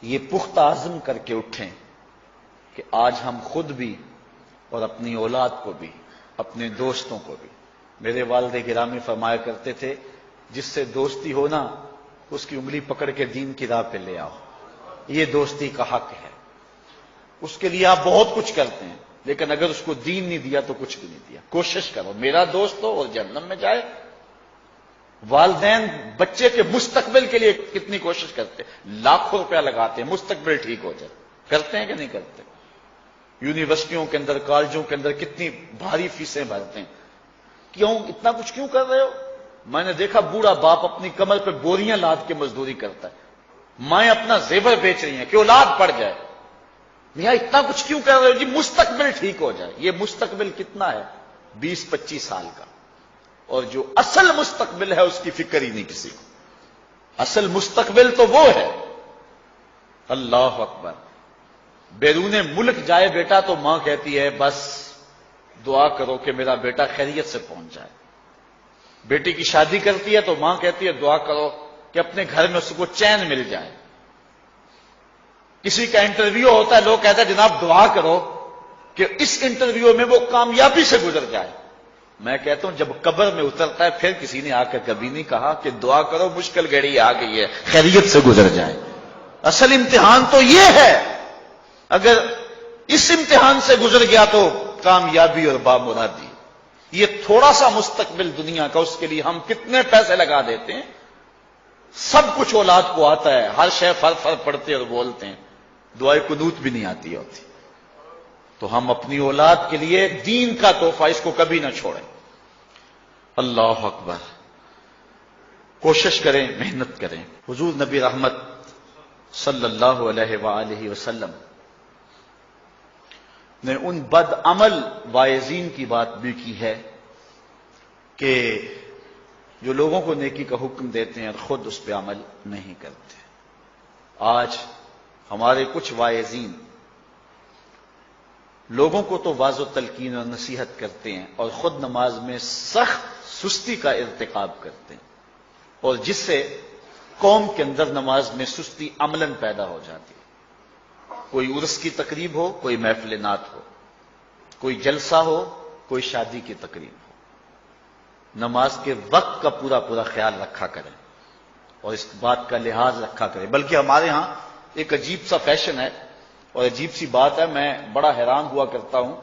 یہ پختہ عزم کر کے اٹھیں کہ آج ہم خود بھی اور اپنی اولاد کو بھی، اپنے دوستوں کو بھی، میرے والد گرامی فرمایا کرتے تھے جس سے دوستی ہونا اس کی انگلی پکڑ کے دین کی راہ پہ لے آؤ، یہ دوستی کا حق ہے۔ اس کے لیے آپ بہت کچھ کرتے ہیں، لیکن اگر اس کو دین نہیں دیا تو کچھ بھی نہیں دیا۔ کوشش کرو میرا دوست ہو اور جہنم میں جائے۔ والدین بچے کے مستقبل کے لیے کتنی کوشش کرتے ہیں، لاکھوں روپیہ لگاتے ہیں مستقبل ٹھیک ہو جائے، کرتے ہیں کہ نہیں کرتے؟ یونیورسٹیوں کے اندر، کالجوں کے اندر کتنی بھاری فیسیں بھرتے ہیں، کیوں اتنا کچھ کیوں کر رہے ہو؟ میں نے دیکھا بوڑھا باپ اپنی کمر پہ بوریاں لاد کے مزدوری کرتا ہے، مائیں اپنا زیور بیچ رہی ہیں کہ اولاد پڑ جائے۔ میاں اتنا کچھ کیوں کر رہے ہو؟ جی مستقبل ٹھیک ہو جائے۔ یہ مستقبل کتنا ہے؟ 20-25 سال کا، اور جو اصل مستقبل ہے اس کی فکر ہی نہیں کسی کو۔ اصل مستقبل تو وہ ہے۔ اللہ اکبر۔ بیرون ملک جائے بیٹا تو ماں کہتی ہے بس دعا کرو کہ میرا بیٹا خیریت سے پہنچ جائے۔ بیٹی کی شادی کرتی ہے تو ماں کہتی ہے دعا کرو کہ اپنے گھر میں اس کو چین مل جائے۔ کسی کا انٹرویو ہوتا ہے، لوگ کہتے ہیں جناب دعا کرو کہ اس انٹرویو میں وہ کامیابی سے گزر جائے۔ میں کہتا ہوں جب قبر میں اترتا ہے پھر کسی نے آ کر کبھی نہیں کہا کہ دعا کرو مشکل گھڑی آ گئی ہے خیریت سے گزر جائے۔ اصل امتحان تو یہ ہے، اگر اس امتحان سے گزر گیا تو کامیابی اور بامرادی۔ یہ تھوڑا سا مستقبل دنیا کا، اس کے لیے ہم کتنے پیسے لگا دیتے ہیں، سب کچھ اولاد کو آتا ہے، ہر شے فر فر پڑھتے اور بولتے ہیں، دعائے قنوت بھی نہیں آتی ہوتی۔ تو ہم اپنی اولاد کے لیے دین کا تحفہ اس کو کبھی نہ چھوڑیں۔ اللہ اکبر۔ کوشش کریں، محنت کریں۔ حضور نبی رحمت صلی اللہ علیہ وآلہ وسلم نے ان بد عمل واعظین کی بات بھی کی ہے کہ جو لوگوں کو نیکی کا حکم دیتے ہیں اور خود اس پہ عمل نہیں کرتے۔ آج ہمارے کچھ واعظین لوگوں کو تو واضح و تلقین اور نصیحت کرتے ہیں اور خود نماز میں سخت سستی کا ارتکاب کرتے ہیں، اور جس سے قوم کے اندر نماز میں سستی عملاً پیدا ہو جاتی ہے۔ کوئی عرس کی تقریب ہو، کوئی محفل نعت ہو، کوئی جلسہ ہو، کوئی شادی کی تقریب ہو، نماز کے وقت کا پورا خیال رکھا کریں اور اس بات کا لحاظ رکھا کریں۔ بلکہ ہمارے ہاں ایک عجیب سا فیشن ہے، اور عجیب سی بات ہے، میں بڑا حیران ہوا کرتا ہوں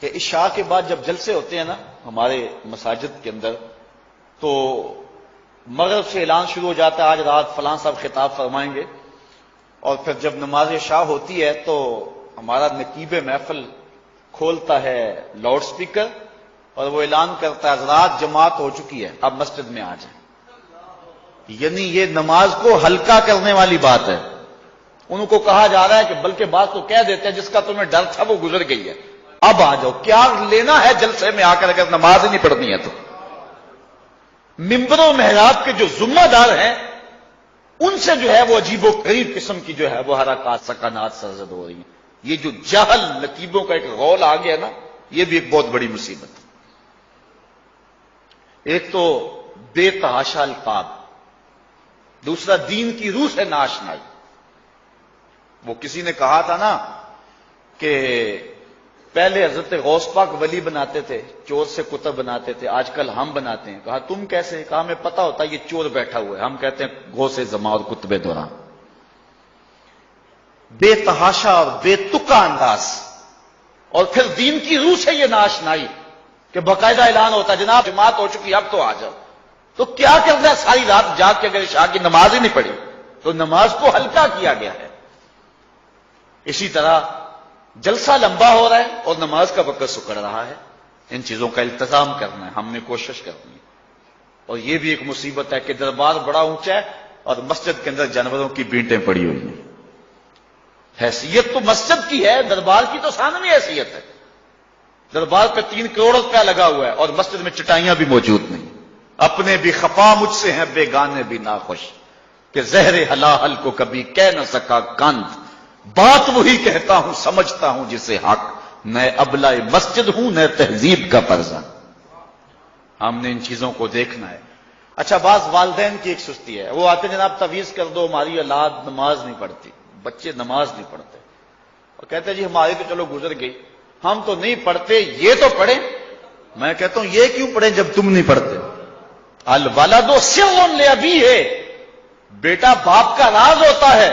کہ عشاء کے بعد جب جلسے ہوتے ہیں نا ہمارے مساجد کے اندر، تو مغرب سے اعلان شروع ہو جاتا ہے آج رات فلاں صاحب خطاب فرمائیں گے، اور پھر جب نماز عشاء ہوتی ہے تو ہمارا نقیب محفل کھولتا ہے لاؤڈ سپیکر اور وہ اعلان کرتا ہے حضرات جماعت ہو چکی ہے، اب مسجد میں آ جائیں۔ یعنی یہ نماز کو ہلکا کرنے والی بات ہے۔ ان کو کہا جا رہا ہے کہ بلکہ بات تو کہہ دیتے ہیں جس کا تمہیں ڈر تھا وہ گزر گئی ہے، اب آ جاؤ، کیا لینا ہے جلسے میں آ کر اگر نماز ہی نہیں پڑھنی ہے تو۔ ممبر و محراب کے جو ذمہ دار ہیں ان سے جو ہے وہ عجیب و غریب قسم کی جو ہے وہ حرکات سکنات سرزد ہو رہی ہیں۔ یہ جو جہل نقیبوں کا ایک غول آ گیا نا، یہ بھی ایک بہت بڑی مصیبت ہے۔ ایک تو بے تحاشا القاب، دوسرا دین کی روح سے ناشنائی۔ وہ کسی نے کہا تھا نا کہ پہلے حضرت غوث پاک ولی بناتے تھے، چور سے کتب بناتے تھے، آج کل ہم بناتے ہیں۔ کہا تم کیسے؟ کہا ہمیں پتا ہوتا ہے یہ چور بیٹھا ہوا ہے، ہم کہتے ہیں غوث زماں اور کتب دوران۔ بے تحاشا اور بے تکا انداز، اور پھر دین کی روح سے یہ ناشنائی کہ باقاعدہ اعلان ہوتا ہے جناب جماعت ہو چکی اب تو آ جاؤ۔ تو کیا کرنا ہے ساری رات جاگ کے اگر عشاء کی نماز ہی نہیں پڑھی تو نماز کو ہلکا کیا گیا ہے۔ اسی طرح جلسہ لمبا ہو رہا ہے اور نماز کا وقت سکڑ رہا ہے۔ ان چیزوں کا التزام کرنا ہے، ہم نے کوشش کرنی ہے۔ اور یہ بھی ایک مصیبت ہے کہ دربار بڑا اونچا ہے اور مسجد کے اندر جانوروں کی بینٹیں پڑی ہوئی ہیں۔ حیثیت تو مسجد کی ہے، دربار کی تو ثانوی حیثیت ہے۔ دربار پہ 3 کروڑ روپیہ لگا ہوا ہے اور مسجد میں چٹائیاں بھی موجود نہیں۔ اپنے بھی خفا مجھ سے ہیں بیگانے بھی ناخوش، کہ زہر ہلاہل کو کبھی کہہ نہ سکا کند، بات وہی کہتا ہوں سمجھتا ہوں جسے حق، نہ ابلہ مسجد ہوں نہ تہذیب کا پرزہ۔ ہم نے ان چیزوں کو دیکھنا ہے۔ اچھا، بعض والدین کی ایک سستی ہے، وہ آتے جناب تعویذ کر دو ہماری اولاد نماز نہیں پڑھتی، بچے نماز نہیں پڑھتے، اور کہتے ہیں جی ہماری تو چلو گزر گئی، ہم تو نہیں پڑھتے، یہ تو پڑھیں۔ میں کہتا ہوں یہ کیوں پڑھیں جب تم نہیں پڑھتے؟ الولد سر لابیہ، بیٹا باپ کا راز ہوتا ہے۔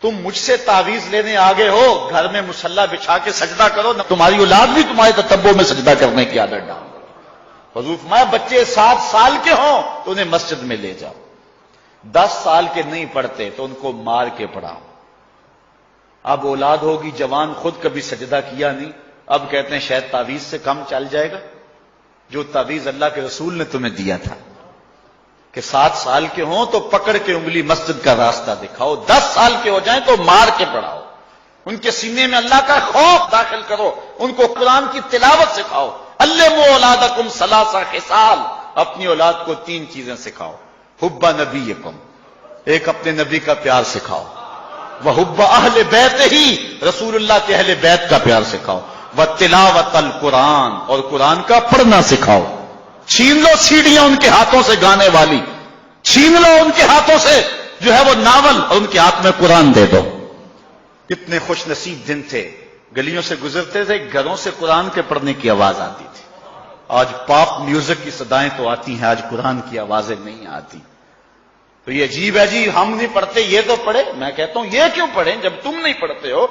تم مجھ سے تعویذ لینے آگے ہو، گھر میں مصلی بچھا کے سجدہ کرو، تمہاری اولاد بھی تمہارے تتبع میں سجدہ کرنے کی عادت ڈال۔ حضور فرمایا بچے 7 سال کے ہوں تو انہیں مسجد میں لے جاؤ، 10 سال کے نہیں پڑھتے تو ان کو مار کے پڑھاؤ۔ اب اولاد ہوگی جوان، خود کبھی سجدہ کیا نہیں، اب کہتے ہیں شاید تعویذ سے کم چل جائے گا۔ جو تعویذ اللہ کے رسول نے تمہیں دیا تھا کہ 7 سال کے ہوں تو پکڑ کے انگلی مسجد کا راستہ دکھاؤ، 10 سال کے ہو جائیں تو مار کے پڑھاؤ، ان کے سینے میں اللہ کا خوف داخل کرو، ان کو قرآن کی تلاوت سکھاؤ۔ علموا اولادکم 3 خصال، اپنی اولاد کو 3 چیزیں سکھاؤ۔ حب نبیکم، ایک اپنے نبی کا پیار سکھاؤ، وحب اہل بیت ہی، رسول اللہ کے اہل بیت کا پیار سکھاؤ، وتلاوت القرآن، اور قرآن کا پڑھنا سکھاؤ۔ چھین لو سیڑھیاں ان کے ہاتھوں سے گانے والی، چھین لو ان کے ہاتھوں سے جو ہے وہ ناول، اور ان کے ہاتھ میں قرآن دے دو۔ کتنے خوش نصیب دن تھے، گلیوں سے گزرتے تھے، گھروں سے قرآن کے پڑھنے کی آواز آتی تھی۔ آج پاپ میوزک کی صدائیں تو آتی ہیں، آج قرآن کی آوازیں نہیں آتی۔ تو یہ عجیب ہے جی ہم نہیں پڑھتے، یہ تو پڑھے۔ میں کہتا ہوں یہ کیوں پڑھیں جب تم نہیں پڑھتے ہو؟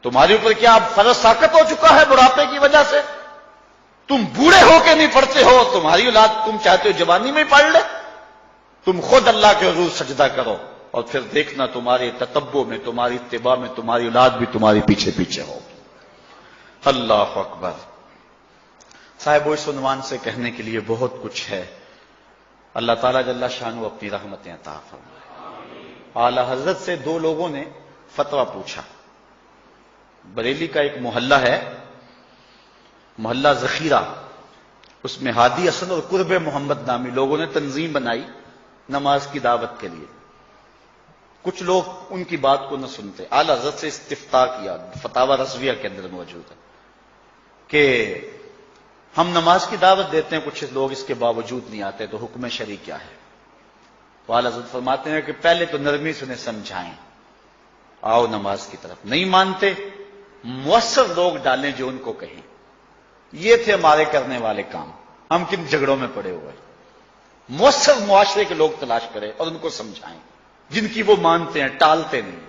تمہارے اوپر کیا اب فرض ساقط ہو چکا ہے بڑھاپے کی وجہ سے؟ تم بوڑھے ہو کے نہیں پڑھتے ہو، تمہاری اولاد تم چاہتے ہو جوانی میں پڑھ لے؟ تم خود اللہ کے حضور سجدہ کرو اور پھر دیکھنا تمہارے تتبع میں، تمہاری اتباع میں تمہاری اولاد بھی تمہاری پیچھے پیچھے ہوگی۔ اللہ اکبر۔ صاحب اس عنوان سے کہنے کے لیے بہت کچھ ہے۔ اللہ تعالیٰ جل شانہ اپنی رحمتیں عطا فرمائے۔ اعلی حضرت سے 2 لوگوں نے فتویٰ پوچھا۔ بریلی کا ایک محلہ ہے، محلہ ذخیرہ، اس میں ہادی حسن اور قرب محمد نامی لوگوں نے تنظیم بنائی نماز کی دعوت کے لیے۔ کچھ لوگ ان کی بات کو نہ سنتے، اعلی حضرت سے استفتاء کیا، فتاوی رضویہ کے اندر موجود ہے کہ ہم نماز کی دعوت دیتے ہیں، کچھ لوگ اس کے باوجود نہیں آتے، تو حکم شرعی کیا ہے؟ تو اعلی حضرت فرماتے ہیں کہ پہلے تو نرمی سے انہیں سمجھائیں، آؤ نماز کی طرف۔ نہیں مانتے، مؤثر لوگ ڈالیں جو ان کو کہیں۔ یہ تھے ہمارے کرنے والے کام۔ ہم کن جھگڑوں میں پڑے ہوئے؟ مؤثر معاشرے کے لوگ تلاش کریں اور ان کو سمجھائیں، جن کی وہ مانتے ہیں، ٹالتے نہیں۔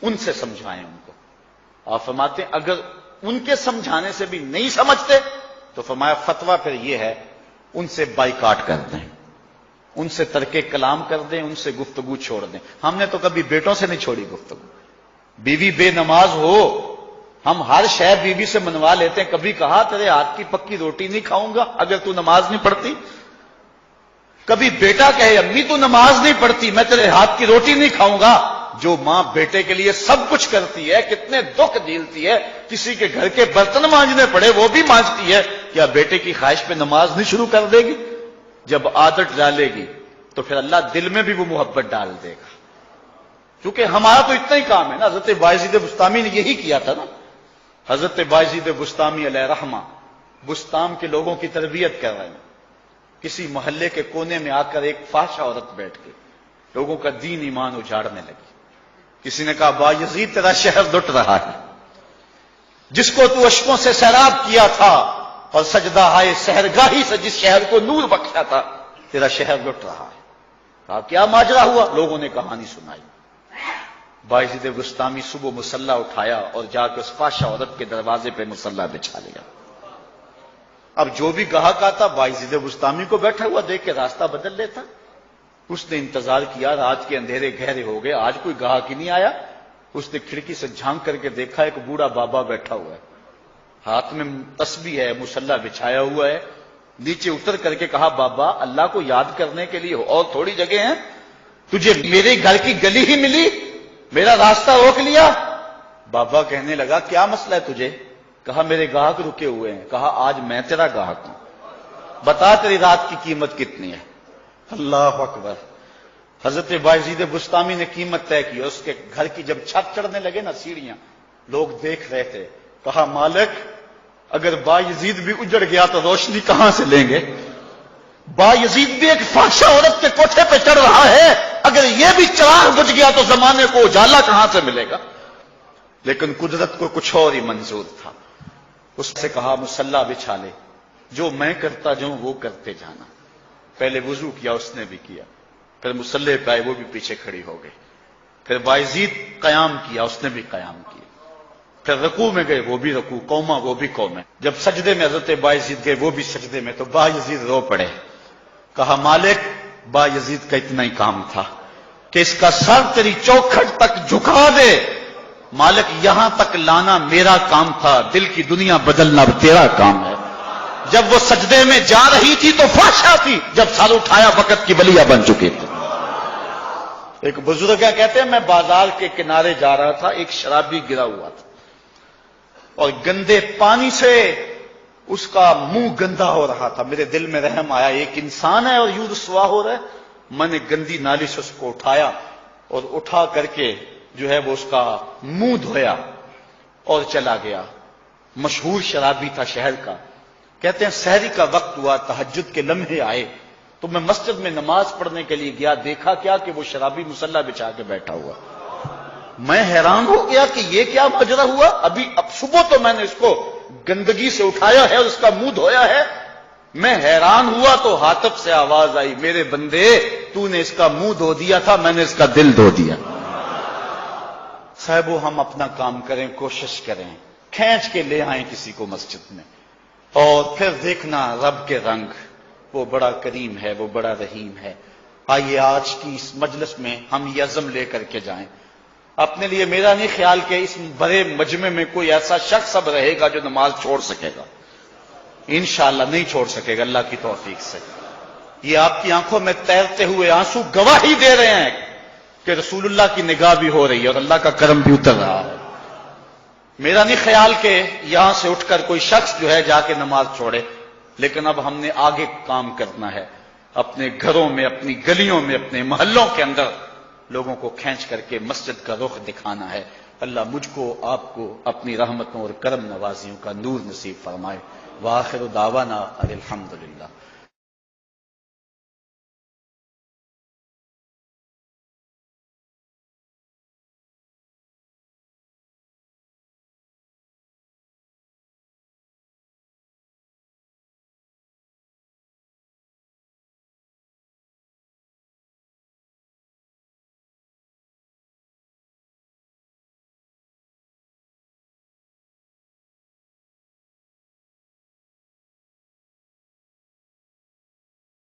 ان سے سمجھائیں ان کو. آپ فرماتے ہیں اگر ان کے سمجھانے سے بھی نہیں سمجھتے تو فرمایا فتویٰ پھر یہ ہے ان سے بائیکاٹ کر دیں, ان سے ترک کلام کر دیں, ان سے گفتگو چھوڑ دیں. ہم نے تو کبھی بیٹوں سے نہیں چھوڑی گفتگو. بیوی بے نماز ہو ہم ہر شے بیوی سے منوا لیتے ہیں. کبھی کہا تیرے ہاتھ کی پکی روٹی نہیں کھاؤں گا اگر تو نماز نہیں پڑھتی؟ کبھی بیٹا کہے امی تو نماز نہیں پڑھتی میں تیرے ہاتھ کی روٹی نہیں کھاؤں گا؟ جو ماں بیٹے کے لیے سب کچھ کرتی ہے, کتنے دکھ جھیلتی ہے, کسی کے گھر کے برتن مانجنے پڑے وہ بھی مانجتی ہے, کیا بیٹے کی خواہش پہ نماز نہیں شروع کر دے گی؟ جب عادت ڈالے گی تو پھر اللہ دل میں بھی وہ محبت ڈال دے گا. کیونکہ ہمارا تو اتنا ہی کام ہے نا. حضرت بایزید بسطامی نے یہی کیا تھا نا. حضرت بایزید بسطامی علیہ رحمہ بسطام کے لوگوں کی تربیت کر رہے ہیں. کسی محلے کے کونے میں آ کر ایک فاحشہ عورت بیٹھ کے لوگوں کا دین ایمان اجاڑنے لگی. کسی نے کہا بایزید تیرا شہر لٹ رہا ہے, جس کو تو اشکوں سے سیراب کیا تھا اور سجدہ ہائے سحرگاہی سے جس شہر کو نور بخشا تھا, تیرا شہر لٹ رہا ہے. کہا کیا ماجرا ہوا؟ لوگوں نے کہانی سنائی. بایزید بسطامی صبح مصلی اٹھایا اور جا کے اس فاحشہ عورت کے دروازے پہ مصلی بچھا لیا. اب جو بھی گاہک آتا بایزید بسطامی کو بیٹھا ہوا دیکھ کے راستہ بدل لیتا. اس نے انتظار کیا, رات کے اندھیرے گہرے ہو گئے, آج کوئی گاہک ہی نہیں آیا. اس نے کھڑکی سے جھانک کر کے دیکھا ایک بوڑھا بابا بیٹھا ہوا ہے, ہاتھ میں تسبیح ہے, مصلی بچھایا ہوا ہے. نیچے اتر کر کے کہا بابا اللہ کو یاد کرنے کے لیے اور تھوڑی جگہ ہیں, تجھے میرے گھر کی گلی ہی ملی, میرا راستہ روک لیا. بابا کہنے لگا کیا مسئلہ ہے تجھے؟ کہا میرے گاہک رکے ہوئے ہیں. کہا آج میں تیرا گاہک ہوں, بتا تیری رات کی قیمت کتنی ہے. اللہ اکبر. حضرت بایزید بسطامی نے قیمت طے کی. اس کے گھر کی جب چھت چڑھنے لگے نا سیڑھیاں, لوگ دیکھ رہے تھے. کہا مالک اگر بایزید بھی اجڑ گیا تو روشنی کہاں سے لیں گے؟ بایزید بھی ایک فاحشہ عورت کے کوٹھے پہ چڑھ رہا ہے, اگر یہ بھی چراغ بجھ گیا تو زمانے کو اجالا کہاں سے ملے گا؟ لیکن قدرت کو کچھ اور ہی منظور تھا. اس سے کہا مصلی بچھا لے, جو میں کرتا جاؤں وہ کرتے جانا. پہلے وضو کیا, اس نے بھی کیا, پھر مصلی پہ آئے, وہ بھی پیچھے کھڑی ہو گئی. پھر بایزید قیام کیا, اس نے بھی قیام کیا. پھر رکوع میں گئے, وہ بھی رکوع, قوما وہ بھی قومیں. جب سجدے میں حضرت بایزید گئے, وہ بھی سجدے میں, تو بایزید رو پڑے. کہا مالک بایزید کا اتنا ہی کام تھا کہ اس کا سر تیری چوکھٹ تک جھکا دے. مالک یہاں تک لانا میرا کام تھا, دل کی دنیا بدلنا تیرا کام ہے. جب وہ سجدے میں جا رہی تھی تو فحشا تھی, جب سر اٹھایا وقت کی بلیا بن چکی تھی. ایک بزرگ کہتے ہیں میں بازار کے کنارے جا رہا تھا, ایک شرابی گرا ہوا تھا اور گندے پانی سے اس کا منہ گندا ہو رہا تھا. میرے دل میں رحم آیا, ایک انسان ہے اور یوں رسوا ہو رہا ہے. میں نے گندی نالی سے اس کو اٹھایا اور اٹھا کر کے جو ہے وہ اس کا منہ دھویا اور چلا گیا. مشہور شرابی تھا شہر کا. کہتے ہیں سحری کا وقت ہوا, تہجد کے لمحے آئے, تو میں مسجد میں نماز پڑھنے کے لیے گیا. دیکھا کیا کہ وہ شرابی مصلی بچھا کے بیٹھا ہوا. میں حیران ہو گیا کہ یہ کیا ماجرا ہوا. اب صبح تو میں نے اس کو گندگی سے اٹھایا ہے اور اس کا منہ دھویا ہے. میں حیران ہوا تو حاطب سے آواز آئی, میرے بندے تو نے اس کا منہ دھو دیا تھا, میں نے اس کا دل دھو دیا. صاحبو ہم اپنا کام کریں, کوشش کریں, کھینچ کے لے آئیں کسی کو مسجد میں, اور پھر دیکھنا رب کے رنگ. وہ بڑا کریم ہے, وہ بڑا رحیم ہے. آئیے آج کی اس مجلس میں ہم یہ عزم لے کر کے جائیں. اپنے لیے میرا نہیں خیال کہ اس بڑے مجمع میں کوئی ایسا شخص اب رہے گا جو نماز چھوڑ سکے گا. انشاءاللہ نہیں چھوڑ سکے گا اللہ کی توفیق سے. یہ آپ کی آنکھوں میں تیرتے ہوئے آنسو گواہی دے رہے ہیں کہ رسول اللہ کی نگاہ بھی ہو رہی ہے اور اللہ کا کرم بھی اتر رہا ہے. میرا نہیں خیال کہ یہاں سے اٹھ کر کوئی شخص جو ہے جا کے نماز چھوڑے, لیکن اب ہم نے آگے کام کرنا ہے. اپنے گھروں میں, اپنی گلیوں میں, اپنے محلوں کے اندر لوگوں کو کھینچ کر کے مسجد کا رخ دکھانا ہے. اللہ مجھ کو آپ کو اپنی رحمتوں اور کرم نوازیوں کا نور نصیب فرمائے. وآخر دعوانا الحمدللہ.